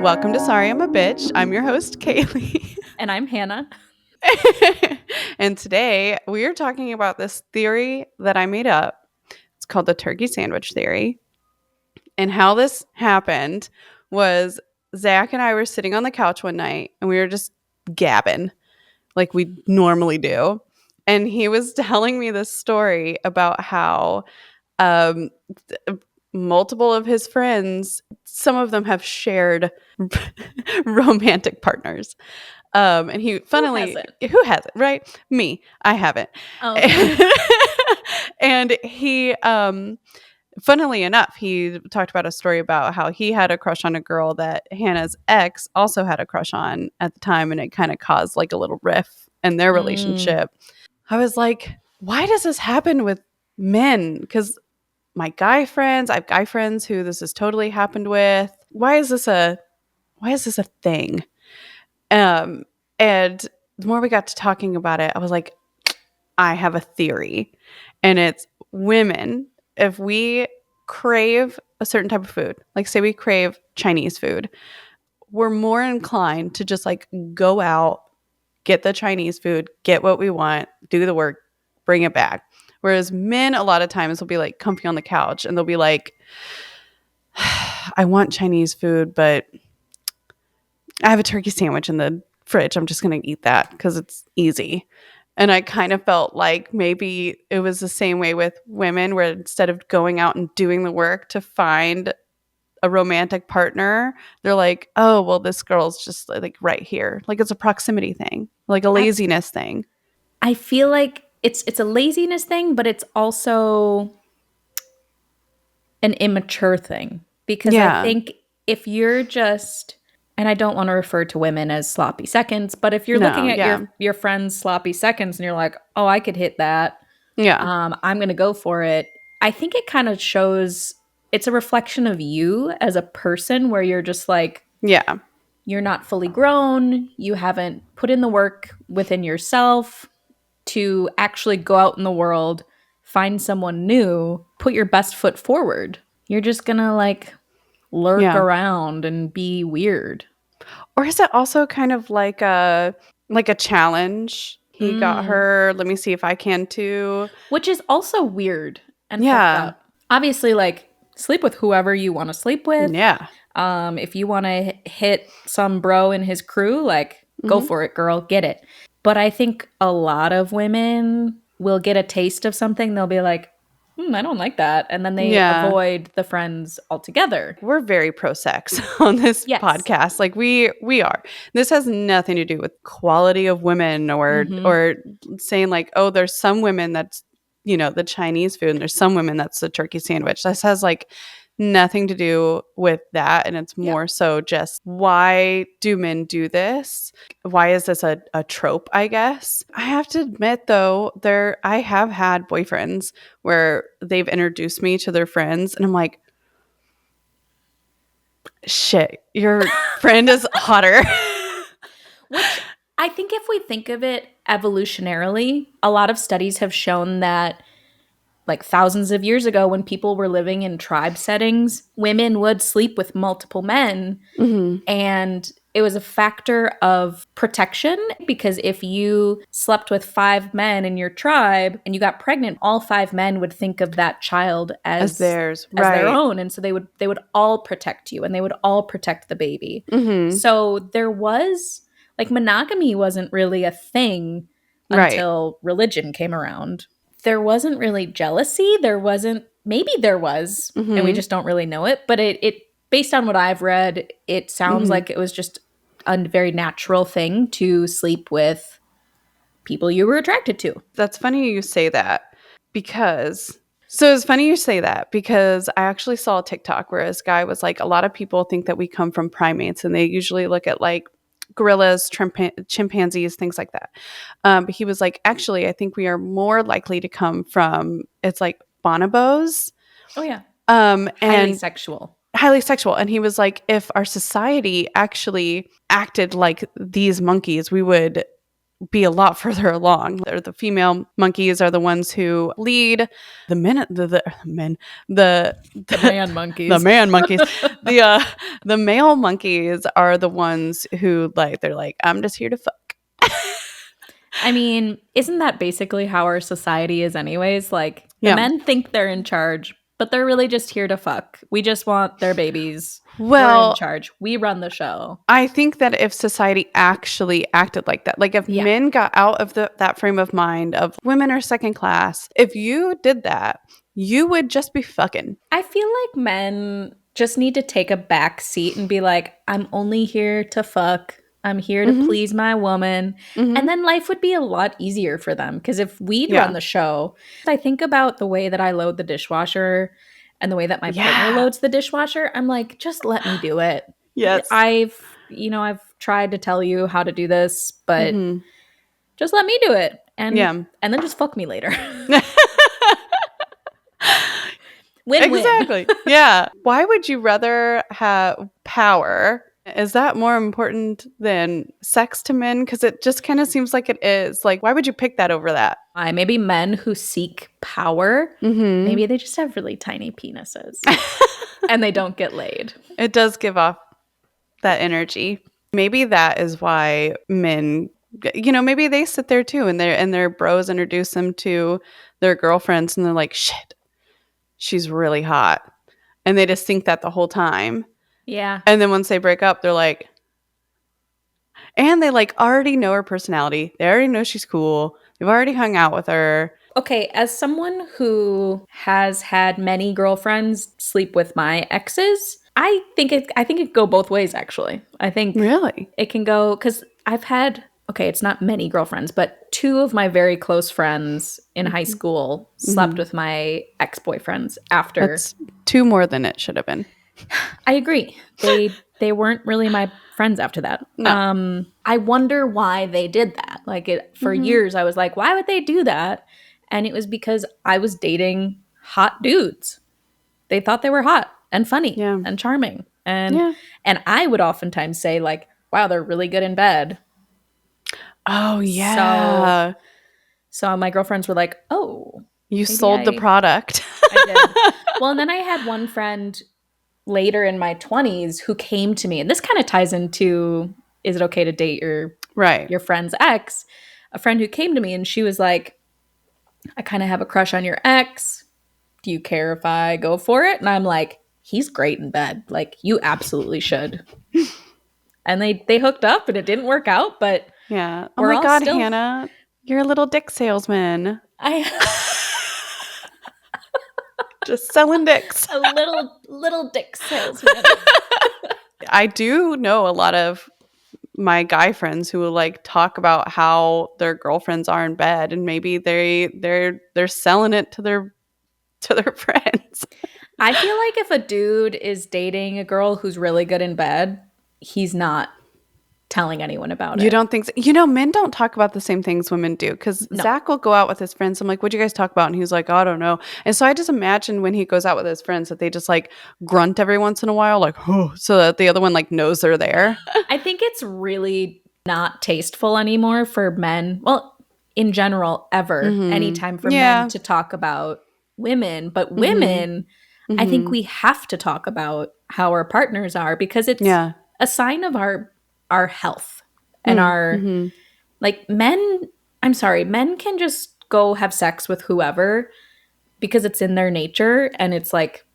Welcome to Sorry I'm a Bitch. I'm your host, Kaylee. And I'm Hannah. And today we are talking about this theory that I made up. It's called the turkey sandwich theory. And how this happened was Zach and I were sitting on the couch one night and we were just gabbing like we normally do. And he was telling me this story about how um, multiple of his friends, some of them have shared romantic partners. And he funnily, who hasn't, right? Me, I haven't. Oh, okay. And he, funnily enough, he talked about a story about how he had a crush on a girl that Hannah's ex also had a crush on at the time, and it kind of caused like a little riff in their relationship. I was like, why does this happen with men? Because my guy friends, I have guy friends who this has totally happened with. Why is this a thing? And the more we got to talking about it, I was like, I have a theory. And it's women, if we crave a certain type of food, like say we crave Chinese food, we're more inclined to just like go out, get the Chinese food, get what we want, do the work, bring it back. Whereas men, a lot of times, will be like comfy on the couch and they'll be like, I want Chinese food, but I have a turkey sandwich in the fridge. I'm just going to eat that because it's easy. And I kind of felt like maybe it was the same way with women, where instead of going out and doing the work to find a romantic partner, they're like, oh, well, this girl's just like right here. Like it's a proximity thing, like a laziness thing. I feel like it's a laziness thing, but it's also an immature thing. Because I think if you're just, and I don't want to refer to women as sloppy seconds, but if you're looking at your friend's sloppy seconds and you're like, oh, I could hit that. Yeah. I'm going to go for it. I think it kind of shows, it's a reflection of you as a person where you're just like, yeah, you're not fully grown. You haven't put in the work within yourself to actually go out in the world, find someone new, put your best foot forward. You're just going to like lurk around and be weird. Or is it also kind of like a challenge? He got her, let me see if I can too. Which is also weird and fucked up. Obviously, like, sleep with whoever you want to sleep with. Yeah. If you want to hit some bro in his crew, like, go for it, girl, get it. But I think a lot of women will get a taste of something. They'll be like, I don't like that. And then they avoid the friends altogether. We're very pro-sex on this podcast. Like we are. This has nothing to do with quality of women or saying like, oh, there's some women that's, you know, the Chinese food and there's some women that's the turkey sandwich. This has like nothing to do with that. And it's more so just, why do men do this? Why is this a trope, I guess? I have to admit, though, I have had boyfriends where they've introduced me to their friends, and I'm like, shit, your friend is hotter. Which I think if we think of it evolutionarily, a lot of studies have shown that like thousands of years ago, when people were living in tribe settings, women would sleep with multiple men. And it was a factor of protection, because if you slept with 5 men in your tribe and you got pregnant, all 5 men would think of that child as theirs, as their own. And so they would all protect you and they would all protect the baby. So there was, like, monogamy wasn't really a thing until religion came around. There wasn't really jealousy. Maybe there was, and we just don't really know it. But it based on what I've read, it sounds like it was just a very natural thing to sleep with people you were attracted to. That's funny you say that, because it's funny you say that because I actually saw a TikTok where this guy was like, a lot of people think that we come from primates, and they usually look at like gorillas, chimpanzees, things like that. But he was like, actually, I think we are more likely to come from, it's like bonobos. Oh, yeah. Highly sexual. And he was like, if our society actually acted like these monkeys, we would be a lot further along. The female monkeys are the ones who lead. The men, the men, The man the monkeys. man monkeys, the male monkeys are the ones who like they're like, I'm just here to fuck. I mean, isn't that basically how our society is anyways? Like, the Yeah. men think they're in charge, but they're really just here to fuck. We just want their babies. We're in Well, charge. We run the show. I think that if society actually acted like that, like if Yeah. men got out of that frame of mind of women are second class, if you did that, you would just be fucking. I feel like men just need to take a back seat and be like, I'm only here to fuck. I'm here to please my woman. And then life would be a lot easier for them. Because if we'd run the show, I think about the way that I load the dishwasher and the way that my partner loads the dishwasher. I'm like, just let me do it. Yes. I've tried to tell you how to do this, but just let me do it. And then just fuck me later. Win-win. Exactly. Yeah. Why would you rather have power? Is that more important than sex to men? Because it just kind of seems like it is. Like, why would you pick that over that? Maybe men who seek power, maybe they just have really tiny penises and they don't get laid. It does give off that energy. Maybe that is why men, maybe they sit there too and their bros introduce them to their girlfriends and they're like, shit, she's really hot. And they just think that the whole time. Yeah. And then once they break up, they're like, and they like already know her personality. They already know she's cool. They've already hung out with her. Okay, as someone who has had many girlfriends sleep with my exes, I think it could go both ways actually. I think Really? it can go cuz I've had it's not many girlfriends, but two of my very close friends in high school slept with my ex-boyfriends after. That's two more than it should have been. I agree. They weren't really my friends after that. No. I wonder why they did that. Like for years I was like, why would they do that? And it was because I was dating hot dudes. They thought they were hot and funny and charming. And I would oftentimes say like, wow, they're really good in bed. Oh, yeah. So my girlfriends were like, oh. You sold the product. I did. Well, and then I had one friend later in my 20s who came to me. And this kind of ties into, is it okay to date your friend's ex? A friend who came to me and she was like, I kind of have a crush on your ex. Do you care if I go for it? And I'm like, he's great in bed. Like, you absolutely should. And they hooked up and it didn't work out, but yeah. Oh my God, Hannah, you're a little dick salesman. Just selling dicks. A little dick salesman. I do know a lot of my guy friends who will like talk about how their girlfriends are in bed and maybe they're selling it to their friends. I feel like if a dude is dating a girl who's really good in bed, he's not telling anyone about it. You don't think so? Men don't talk about the same things women do because Zach will go out with his friends. I'm like, what'd you guys talk about? And he's like, oh, I don't know. And so I just imagine when he goes out with his friends that they just like grunt every once in a while, like, oh, so that the other one like knows they're there. I think it's really not tasteful anymore for men. Well, in general, ever, anytime for men to talk about women. But women, I think we have to talk about how our partners are because it's a sign of our health and our like men can just go have sex with whoever because it's in their nature and it's like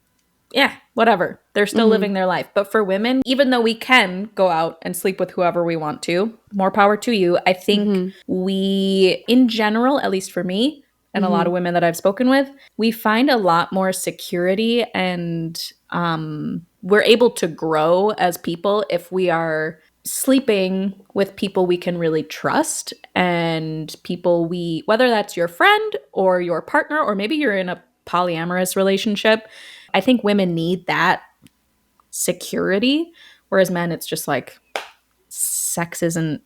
whatever, they're still living their life. But for women, even though we can go out and sleep with whoever we want to, more power to you. I think we in general, at least for me and a lot of women that I've spoken with, we find a lot more security and we're able to grow as people if we are sleeping with people we can really trust and people whether that's your friend or your partner or maybe you're in a polyamorous relationship. I think women need that security, whereas men, it's just like sex isn't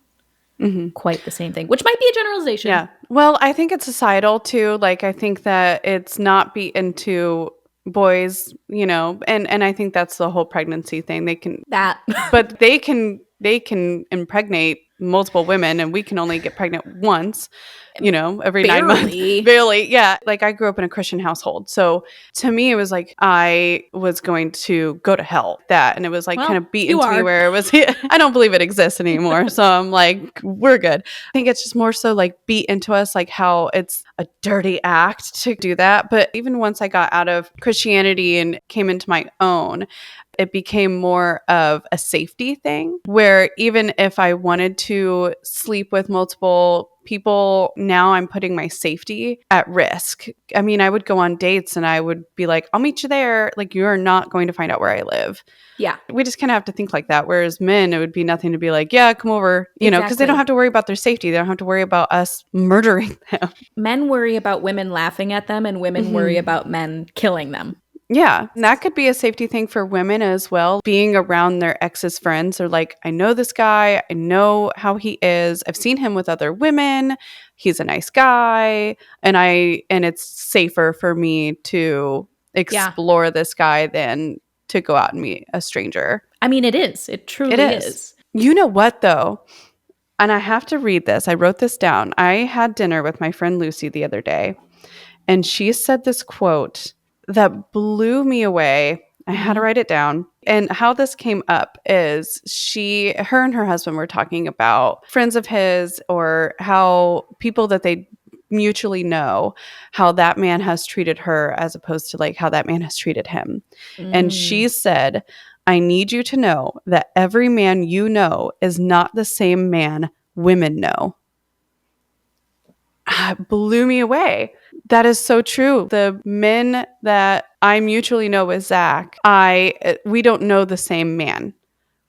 quite the same thing, which might be a generalization. Yeah. Well, I think it's societal too. Like, I think that it's not beaten to boys, and I think that's the whole pregnancy thing. They can that, but they can impregnate multiple women and we can only get pregnant once, every 9 months. Barely. Barely. Yeah. Like I grew up in a Christian household. So to me, it was like I was going to go to hell. And it was like kind Well, of beat you into me are. where it was, I don't believe it exists anymore. So I'm like, we're good. I think it's just more so like beat into us, like how it's a dirty act to do that. But even once I got out of Christianity and came into my own, it became more of a safety thing where even if I wanted to sleep with multiple people, now I'm putting my safety at risk. I mean, I would go on dates and I would be like, I'll meet you there. Like, you're not going to find out where I live. Yeah. We just kind of have to think like that. Whereas men, it would be nothing to be like, yeah, come over, because they don't have to worry about their safety. They don't have to worry about us murdering them. Men worry about women laughing at them and women worry about men killing them. Yeah, and that could be a safety thing for women as well. Being around their ex's friends are like, I know this guy. I know how he is. I've seen him with other women. He's a nice guy. And it's safer for me to explore this guy than to go out and meet a stranger. I mean, it is. It truly is. You know what, though? And I have to read this. I wrote this down. I had dinner with my friend Lucy the other day, and she said this quote that blew me away. I had to write it down. And how this came up is her and her husband were talking about friends of his or how people that they mutually know, how that man has treated her as opposed to like how that man has treated him. And she said, I need you to know that every man you know is not the same man women know. It blew me away. That is so true. The men that I mutually know with Zach, we don't know the same man.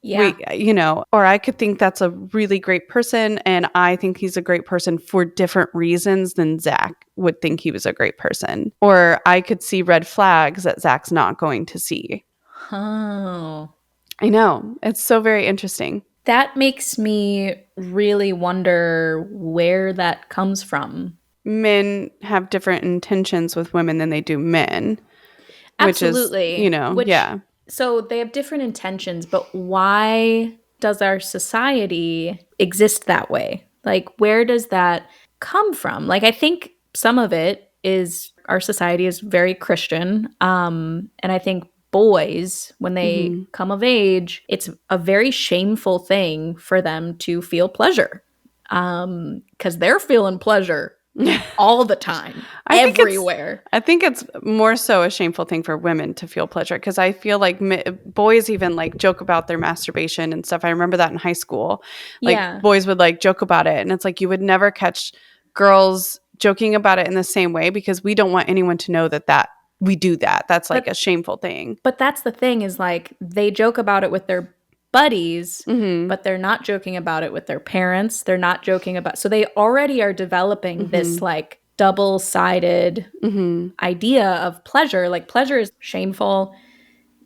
Yeah. Or I could think that's a really great person and I think he's a great person for different reasons than Zach would think he was a great person. Or I could see red flags that Zach's not going to see. Oh. I know. It's so very interesting. That makes me really wonder where that comes from. Men have different intentions with women than they do men. Absolutely. Yeah. So they have different intentions, but why does our society exist that way? Like, where does that come from? Like, I think some of it is our society is very Christian. And I think boys, when they come of age, it's a very shameful thing for them to feel pleasure because they're feeling pleasure all the time, everywhere. I think it's more so a shameful thing for women to feel pleasure because I feel like boys even like joke about their masturbation and stuff. I remember that in high school. Like boys would like joke about it, and it's like you would never catch girls joking about it in the same way because we don't want anyone to know that we do that. That's like a shameful thing. But that's the thing is like they joke about it with their buddies, but they're not joking about it with their parents. They're not joking about, so they already are developing this like double-sided idea of pleasure. Like pleasure is shameful.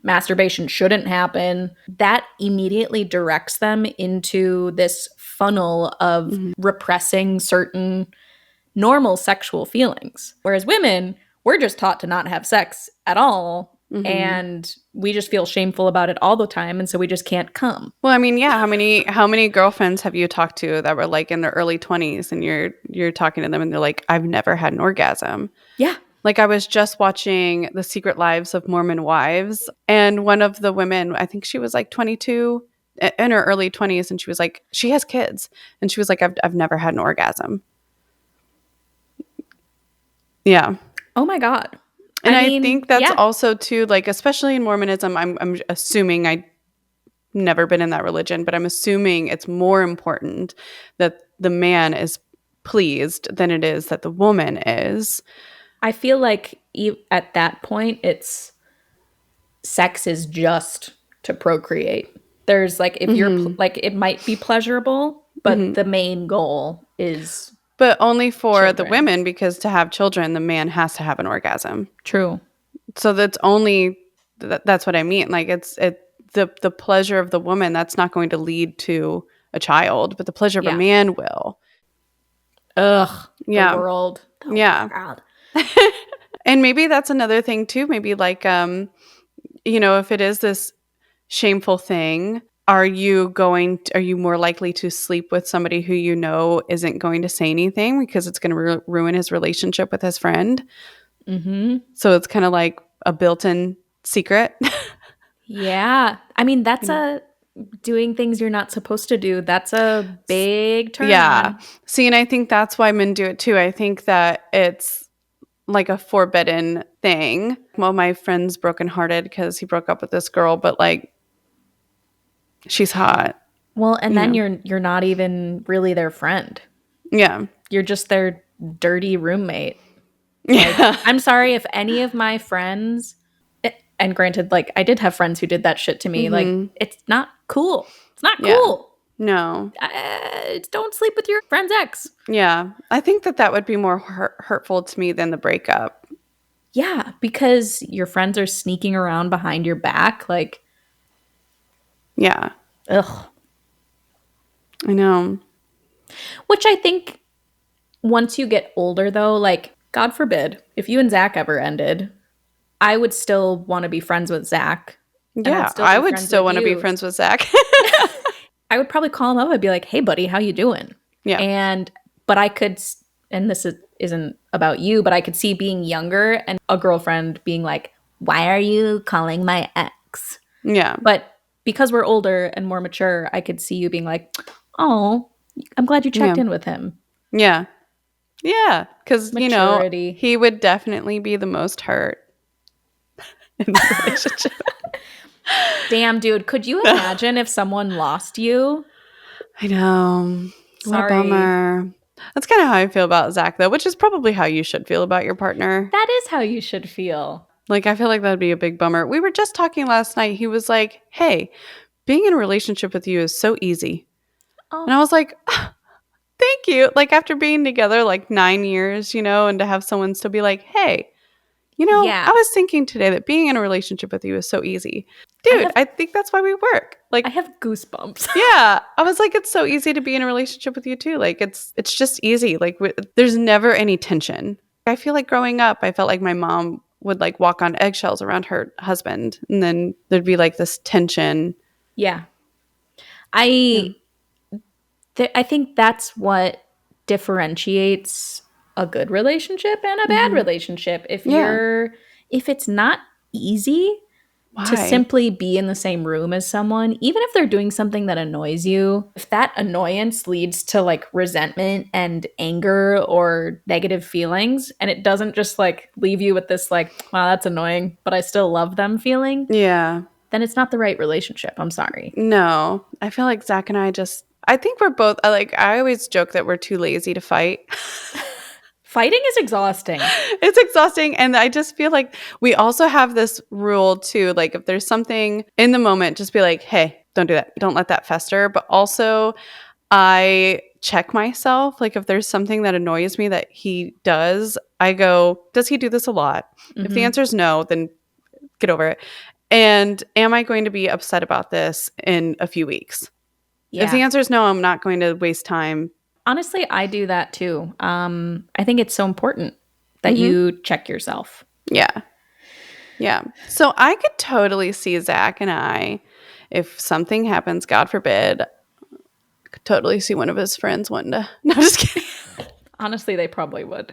Masturbation shouldn't happen. That immediately directs them into this funnel of repressing certain normal sexual feelings. Whereas women, we're just taught to not have sex at all. And we just feel shameful about it all the time. And so we just can't come. Well, I mean, yeah. How many girlfriends have you talked to that were like in their early 20s and you're talking to them and they're like, I've never had an orgasm. Yeah. Like I was just watching The Secret Lives of Mormon Wives, and one of the women, I think she was like 22 in her early 20s, and she was like, she has kids, and she was like, I've never had an orgasm. Yeah. Oh my God. And I think that's also too, like, especially in Mormonism, I'm assuming, I've never been in that religion, but I'm assuming it's more important that the man is pleased than it is that the woman is. I feel like at that point, it's sex is just to procreate. There's like, if you're like, it might be pleasurable, but the main goal is. But only for the women, because to have children, the man has to have an orgasm. True. So that's only, that's what I mean. Like the pleasure of the woman, that's not going to lead to a child, but the pleasure of a man will. Ugh. The world. Oh yeah. God. And maybe that's another thing too. Maybe like, if it is this shameful thing, are you more likely to sleep with somebody who you know isn't going to say anything because it's going to ruin his relationship with his friend? Mm-hmm. So it's kind of like a built-in secret. Yeah. I mean, You that's know? a doing things you're not supposed to do. That's a big turn Yeah. on. See, and I think that's why men do it too. I think that it's like a forbidden thing. Well, my friend's brokenhearted because he broke up with this girl, but like she's hot, Well, and you then know. you're not even really their friend. Yeah. You're just their dirty roommate. Like, Yeah. I'm sorry if any of my friends, and granted, like, I did have friends who did that shit to me. Like, Mhm. it's not cool. It's not Yeah. cool. No. Don't sleep with your friend's ex. Yeah. I think that would be more hurtful to me than the breakup. Yeah, because your friends are sneaking around behind your back. Like, Yeah. ugh. I know. Which I think once you get older, though, like, God forbid, if you and Zach ever ended, I would still want to be friends with Zach, and I'd Yeah. still I be would friends still with want to be you. friends with Zach. I would probably call him up. I'd be like, "Hey, buddy, how you doing?" Yeah. And but I could, and isn't about you, but I could see being younger and a girlfriend being like, "Why are you calling my ex?" Yeah. But because we're older and more mature, I could see you being like, "Oh, I'm glad you checked Yeah. in with him." Yeah. Yeah. Because, Maturity. he would definitely be the most hurt in the relationship. Damn, dude, could you imagine if someone lost you? I know. What a Sorry. bummer. That's kind of how I feel about Zach, though, which is probably how you should feel about your partner. That is how you should feel. Like, I feel like that'd be a big bummer. We were just talking last night. He was like, hey, being in a relationship with you is so easy. And Oh, I was like, thank you. Like, after being together like 9 years, and to have someone still be like, hey, I yeah. was thinking today that being in a relationship with you is so easy. I Dude, have I think that's why we work. I Like, have goosebumps. yeah, I was like, it's so easy to be in a relationship with you too. Like, it's just easy. Like, there's never any tension. I feel like growing up, I felt like my mom would like walk on eggshells around her husband, and then there'd be like this tension. Yeah. Yeah. I I think that's what differentiates a good relationship and a bad Hmm. relationship. Yeah. If it's not easy to Why? simply be in the same room as someone, even if they're doing something that annoys you, if that annoyance leads to like resentment and anger or negative feelings, and it doesn't just like leave you with this like, wow, that's annoying, but I still love them feeling, Yeah. then it's not the right relationship. I'm sorry. No, I feel like Zach and I think we're both, I always joke that we're too lazy to fight. Fighting is exhausting. It's exhausting. And I just feel like we also have this rule too. Like, if there's something in the moment, just be like, hey, don't do that. Don't let that fester. But also, I check myself. Like, if there's something that annoys me that he does, I go, does he do this a lot? If the Hmm. answer is no, then get over it. And am I going to be upset about this in a few weeks? If the Yeah. answer is no, I'm not going to waste time. Honestly, I do that too. I think it's so important that Hmm. you check yourself. Yeah. Yeah. So I could totally see Zach and I, if something happens, God forbid, I could totally see one of his friends wanting to. No, just kidding. Honestly, they probably would.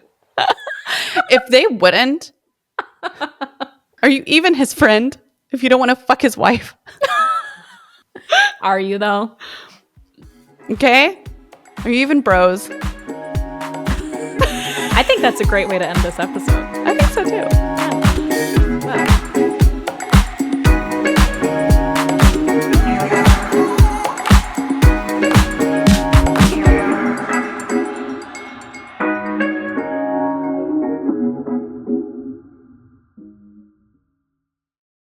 If they wouldn't, are you even his friend if you don't want to fuck his wife? Are you though? Okay? Are you even bros? I think that's a great way to end this episode. I think so too.